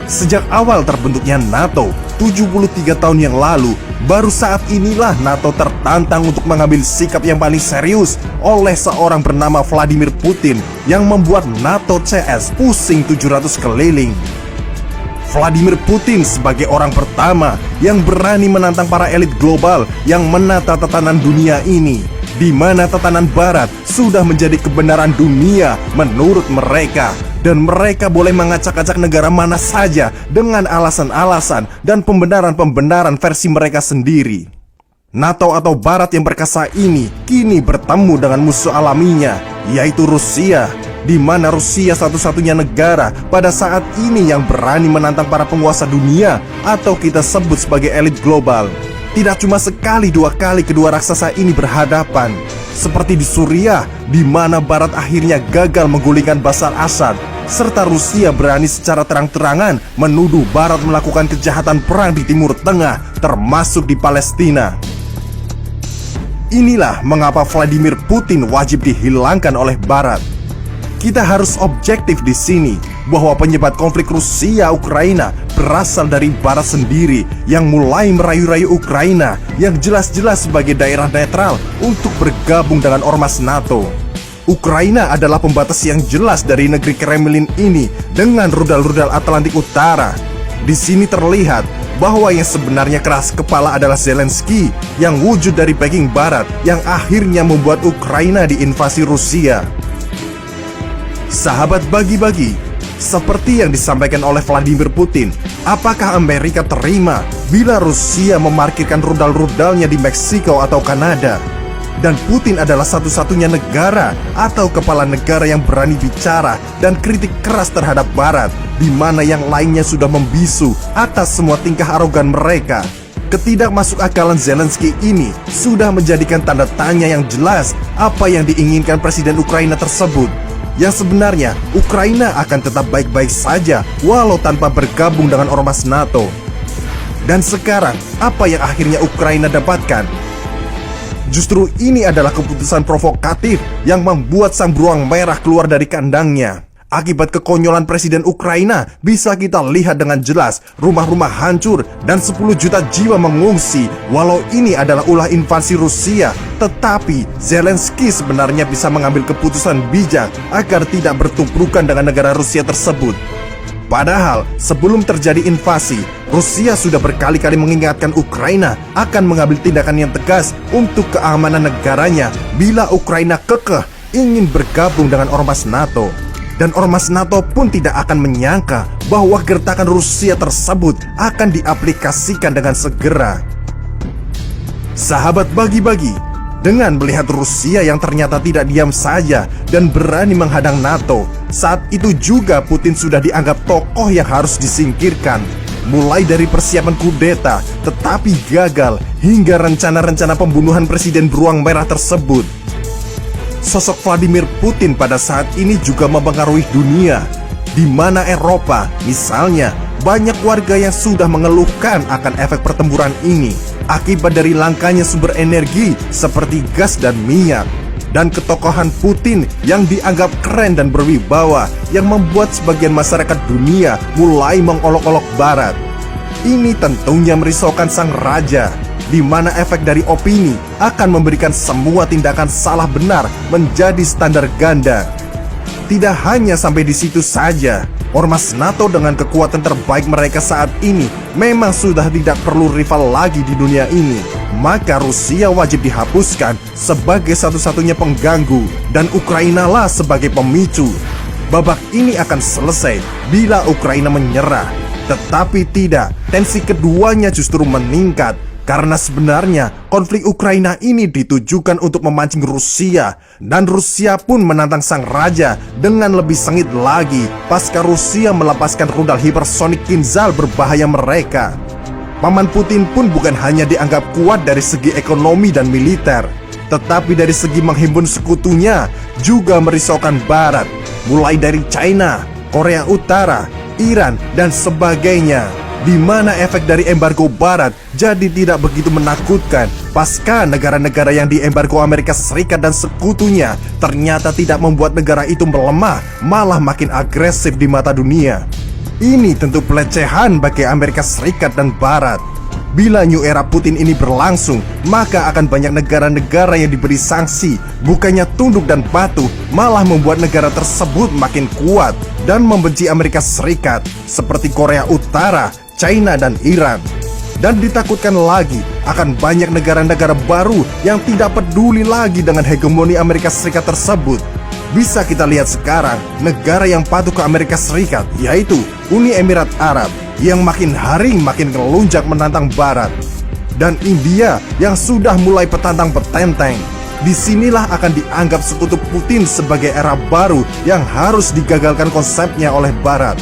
Sejak awal terbentuknya NATO 73 tahun yang lalu, baru saat inilah NATO tertantang untuk mengambil sikap yang paling serius oleh seorang bernama Vladimir Putin yang membuat NATO CS pusing 700 keliling. Vladimir Putin sebagai orang pertama yang berani menantang para elit global yang menata tatanan dunia ini, di mana tatanan barat sudah menjadi kebenaran dunia menurut mereka, dan mereka boleh mengacak-acak negara mana saja dengan alasan-alasan dan pembenaran-pembenaran versi mereka sendiri. NATO atau barat yang perkasa ini kini bertemu dengan musuh alaminya, yaitu Rusia, di mana Rusia satu-satunya negara pada saat ini yang berani menantang para penguasa dunia atau kita sebut sebagai elit global. Tidak cuma sekali dua kali kedua raksasa ini berhadapan, seperti di Suriah, di mana barat akhirnya gagal menggulingkan Bashar Assad, serta Rusia berani secara terang-terangan menuduh barat melakukan kejahatan perang di Timur Tengah, termasuk di Palestina. Inilah mengapa Vladimir Putin wajib dihilangkan oleh barat. Kita harus objektif di sini bahwa penyebab konflik Rusia-Ukraina berasal dari barat sendiri yang mulai merayu-rayu Ukraina yang jelas-jelas sebagai daerah netral untuk bergabung dengan ormas NATO. Ukraina adalah pembatas yang jelas dari negeri Kremlin ini dengan rudal-rudal Atlantik Utara. Di sini terlihat bahwa yang sebenarnya keras kepala adalah Zelensky yang wujud dari backing barat yang akhirnya membuat Ukraina diinvasi Rusia. Sahabat bagi-bagi, seperti yang disampaikan oleh Vladimir Putin, apakah Amerika terima bila Rusia memarkirkan rudal-rudalnya di Meksiko atau Kanada? Dan Putin adalah satu-satunya negara atau kepala negara yang berani bicara dan kritik keras terhadap barat, di mana yang lainnya sudah membisu atas semua tingkah arogan mereka. Ketidakmasukakalan Zelensky ini sudah menjadikan tanda tanya yang jelas apa yang diinginkan Presiden Ukraina tersebut. Yang sebenarnya Ukraina akan tetap baik-baik saja walau tanpa bergabung dengan ormas NATO. Dan sekarang apa yang akhirnya Ukraina dapatkan? Justru ini adalah keputusan provokatif yang membuat sang beruang merah keluar dari kandangnya. Akibat kekonyolan Presiden Ukraina bisa kita lihat dengan jelas rumah-rumah hancur dan 10 juta jiwa mengungsi. Walau ini adalah ulah invasi Rusia, tetapi Zelensky sebenarnya bisa mengambil keputusan bijak agar tidak bertumpukan dengan negara Rusia tersebut. Padahal sebelum terjadi invasi, Rusia sudah berkali-kali mengingatkan Ukraina akan mengambil tindakan yang tegas untuk keamanan negaranya bila Ukraina kekeh ingin bergabung dengan ormas NATO. Dan ormas NATO pun tidak akan menyangka bahwa gertakan Rusia tersebut akan diaplikasikan dengan segera. Sahabat bagi-bagi, dengan melihat Rusia yang ternyata tidak diam saja dan berani menghadang NATO, saat itu juga Putin sudah dianggap tokoh yang harus disingkirkan. Mulai dari persiapan kudeta, tetapi gagal, hingga rencana-rencana pembunuhan Presiden beruang merah tersebut. Sosok Vladimir Putin pada saat ini juga mempengaruhi dunia, di mana Eropa, misalnya, banyak warga yang sudah mengeluhkan akan efek pertempuran ini akibat dari langkanya sumber energi seperti gas dan minyak, dan ketokohan Putin yang dianggap keren dan berwibawa yang membuat sebagian masyarakat dunia mulai mengolok-olok barat. Ini tentunya merisaukan sang raja, di mana efek dari opini akan memberikan semua tindakan salah benar menjadi standar ganda. Tidak hanya sampai di situ saja, ormas NATO dengan kekuatan terbaik mereka saat ini memang sudah tidak perlu rival lagi di dunia ini. Maka Rusia wajib dihapuskan sebagai satu-satunya pengganggu dan Ukraina lah sebagai pemicu. Babak ini akan selesai bila Ukraina menyerah. Tetapi tidak, tensi keduanya justru meningkat. Karena sebenarnya konflik Ukraina ini ditujukan untuk memancing Rusia, dan Rusia pun menantang sang raja dengan lebih sengit lagi pasca Rusia melepaskan rudal hipersonik Kinzhal berbahaya mereka. Paman Putin pun bukan hanya dianggap kuat dari segi ekonomi dan militer, tetapi dari segi menghimpun sekutunya juga merisaukan barat, mulai dari China, Korea Utara, Iran, dan sebagainya. Di mana efek dari embargo barat jadi tidak begitu menakutkan pasca negara-negara yang diembargo Amerika Serikat dan sekutunya ternyata tidak membuat negara itu melemah, malah makin agresif di mata dunia. Ini tentu pelecehan bagi Amerika Serikat dan Barat. Bila New Era Putin ini berlangsung, maka akan banyak negara-negara yang diberi sanksi. Bukannya tunduk dan patuh, malah membuat negara tersebut makin kuat dan membenci Amerika Serikat, seperti Korea Utara, China, dan Iran. Dan ditakutkan lagi akan banyak negara-negara baru yang tidak peduli lagi dengan hegemoni Amerika Serikat tersebut. Bisa kita lihat sekarang, negara yang patuh ke Amerika Serikat, yaitu Uni Emirat Arab, yang makin hari makin ngelunjak menantang Barat. Dan India yang sudah mulai petantang petenteng. Disinilah akan dianggap sekutu Putin sebagai era baru yang harus digagalkan konsepnya oleh Barat.